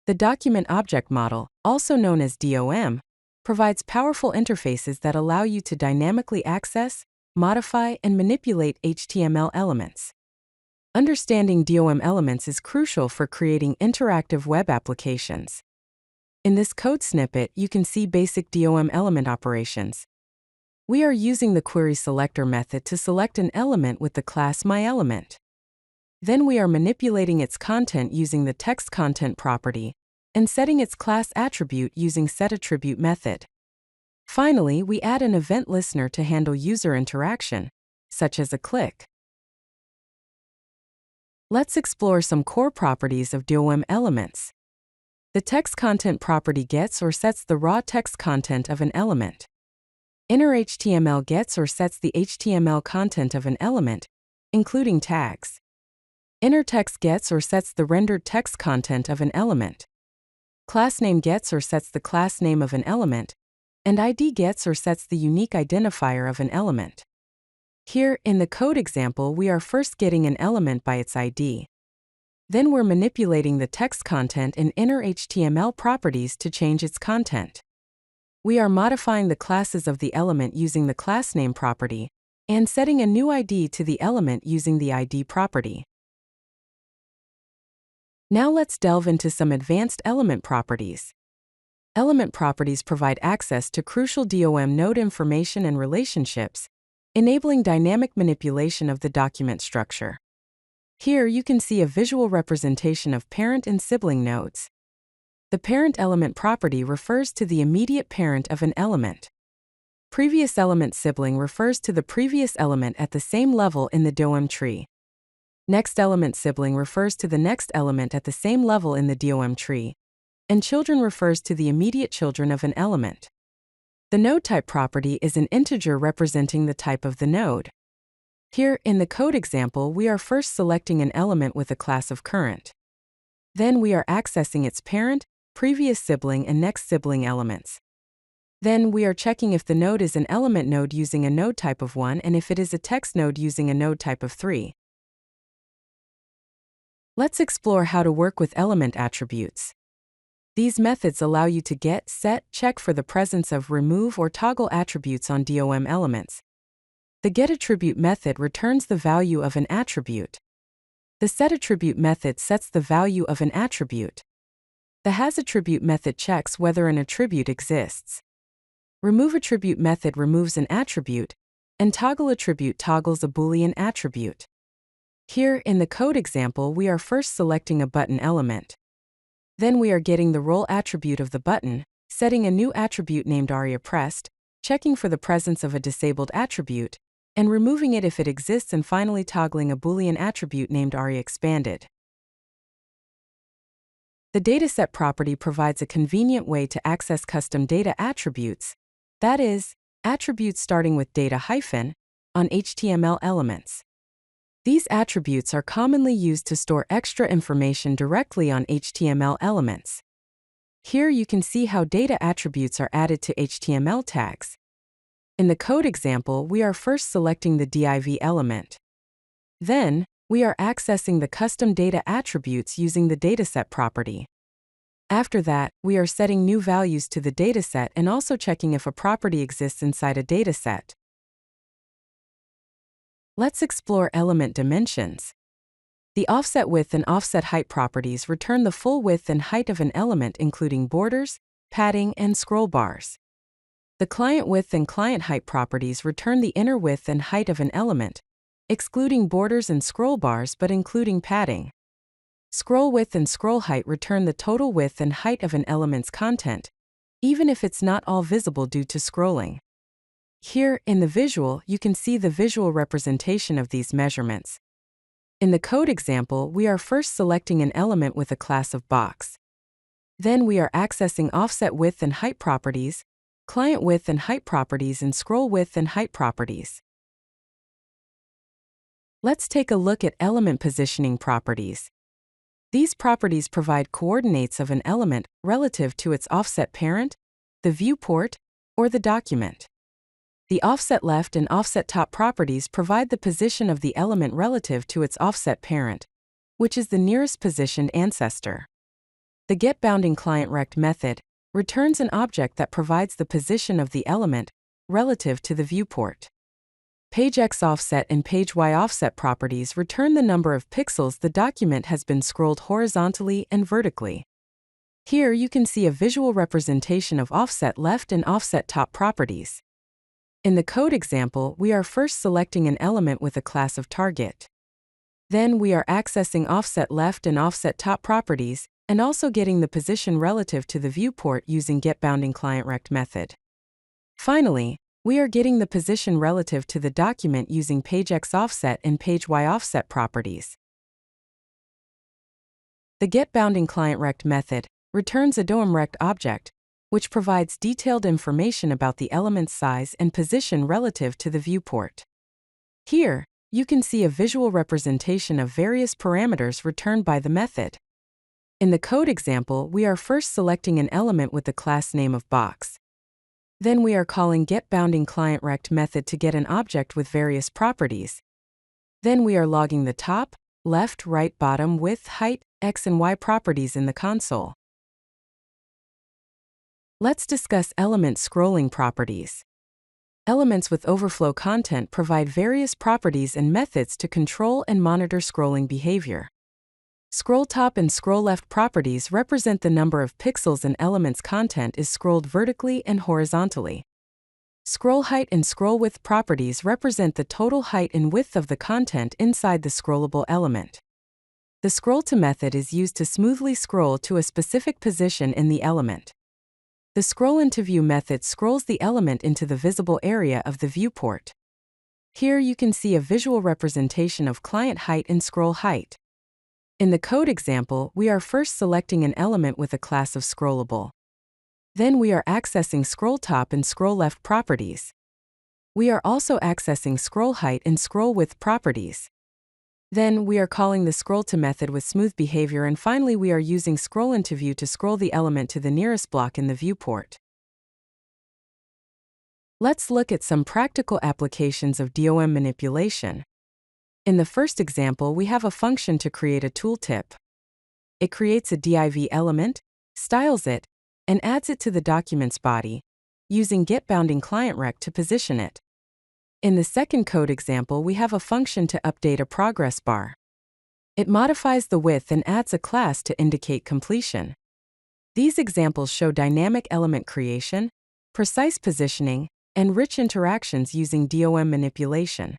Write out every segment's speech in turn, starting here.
The Document Object Model, also known as DOM, provides powerful interfaces that allow you to dynamically access, modify, and manipulate HTML elements. Understanding DOM elements is crucial for creating interactive web applications. In this code snippet, you can see basic DOM element operations. We are using the querySelector method to select an element with the class myElement. Then we are manipulating its content using the textContent property and setting its class attribute using setAttribute method. Finally, we add an event listener to handle user interaction, such as a click. Let's explore some core properties of DOM elements. The textContent property gets or sets the raw text content of an element. innerHTML gets or sets the HTML content of an element, including tags. innerText gets or sets the rendered text content of an element. className gets or sets the class name of an element, and ID gets or sets the unique identifier of an element. Here, in the code example, we are first getting an element by its ID. Then we're manipulating the text content in innerHTML properties to change its content. We are modifying the classes of the element using the className property, and setting a new ID to the element using the ID property. Now let's delve into some advanced element properties. Element properties provide access to crucial DOM node information and relationships, enabling dynamic manipulation of the document structure. Here you can see a visual representation of parent and sibling nodes. The parentElement property refers to the immediate parent of an element. previousElementSibling refers to the previous element at the same level in the DOM tree. nextElementSibling refers to the next element at the same level in the DOM tree. And children refers to the immediate children of an element. The node type property is an integer representing the type of the node. Here, in the code example, we are first selecting an element with a class of current. Then we are accessing its parent, previous sibling, and next sibling elements. Then we are checking if the node is an element node using a node type of 1 and if it is a text node using a node type of 3. Let's explore how to work with element attributes. These methods allow you to get, set, check for the presence of, remove, or toggle attributes on DOM elements. The getAttribute method returns the value of an attribute. The setAttribute method sets the value of an attribute. The hasAttribute method checks whether an attribute exists. RemoveAttribute method removes an attribute, and toggleAttribute toggles a Boolean attribute. Here, in the code example, we are first selecting a button element. Then we are getting the role attribute of the button, setting a new attribute named AriaPressed, checking for the presence of a disabled attribute, and removing it if it exists, and finally toggling a Boolean attribute named AriaExpanded. The Dataset property provides a convenient way to access custom data attributes, that is, attributes starting with data hyphen, on HTML elements. These attributes are commonly used to store extra information directly on HTML elements. Here you can see how data attributes are added to HTML tags. In the code example, we are first selecting the div element. Then, we are accessing the custom data attributes using the Dataset property. After that, we are setting new values to the dataset and also checking if a property exists inside a dataset. Let's explore element dimensions. The offsetWidth and offsetHeight properties return the full width and height of an element, including borders, padding, and scroll bars. The clientWidth and clientHeight properties return the inner width and height of an element, excluding borders and scroll bars but including padding. ScrollWidth and scrollHeight return the total width and height of an element's content, even if it's not all visible due to scrolling. Here, in the visual, you can see the visual representation of these measurements. In the code example, we are first selecting an element with a class of box. Then we are accessing offsetWidth and height properties, clientWidth and height properties, and scrollWidth and height properties. Let's take a look at element positioning properties. These properties provide coordinates of an element relative to its offset parent, the viewport, or the document. The offsetLeft and offsetTop properties provide the position of the element relative to its offset parent, which is the nearest positioned ancestor. The getBoundingClientRect method returns an object that provides the position of the element relative to the viewport. PageXOffset and PageYOffset properties return the number of pixels the document has been scrolled horizontally and vertically. Here you can see a visual representation of offsetLeft and offsetTop properties. In the code example, we are first selecting an element with a class of target. Then we are accessing offsetLeft and offsetTop properties, and also getting the position relative to the viewport using getBoundingClientRect method. Finally, we are getting the position relative to the document using PageXOffset and PageYOffset properties. The getBoundingClientRect method returns a DOMRect object, which provides detailed information about the element's size and position relative to the viewport. Here, you can see a visual representation of various parameters returned by the method. In the code example, we are first selecting an element with the class name of box. Then we are calling getBoundingClientRect method to get an object with various properties. Then we are logging the top, left, right, bottom, width, height, x and y properties in the console. Let's discuss element scrolling properties. Elements with overflow content provide various properties and methods to control and monitor scrolling behavior. ScrollTop and scrollLeft properties represent the number of pixels an element's content is scrolled vertically and horizontally. ScrollHeight and scrollWidth properties represent the total height and width of the content inside the scrollable element. The scrollTo method is used to smoothly scroll to a specific position in the element. The scrollIntoView method scrolls the element into the visible area of the viewport. Here you can see a visual representation of client height and scroll height. In the code example, we are first selecting an element with a class of scrollable. Then we are accessing scrollTop and scrollLeft properties. We are also accessing scrollHeight and scrollWidth properties. Then we are calling the scrollTo method with smooth behavior, and finally we are using scrollIntoView to scroll the element to the nearest block in the viewport. Let's look at some practical applications of DOM manipulation. In the first example, we have a function to create a tooltip. It creates a div element, styles it, and adds it to the document's body, using getBoundingClientRect to position it. In the second code example, we have a function to update a progress bar. It modifies the width and adds a class to indicate completion. These examples show dynamic element creation, precise positioning, and rich interactions using DOM manipulation.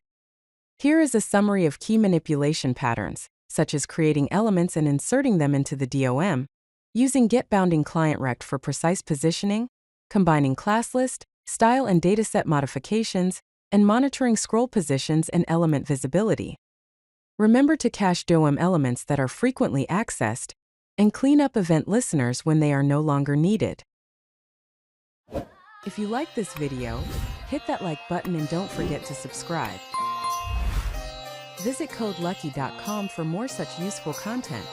Here is a summary of key manipulation patterns, such as creating elements and inserting them into the DOM, using getBoundingClientRect for precise positioning, combining class list, style and dataset modifications, and monitoring scroll positions and element visibility. Remember to cache DOM elements that are frequently accessed, and clean up event listeners when they are no longer needed. If you like this video, hit that like button and don't forget to subscribe. Visit CodeLucky.com for more such useful content.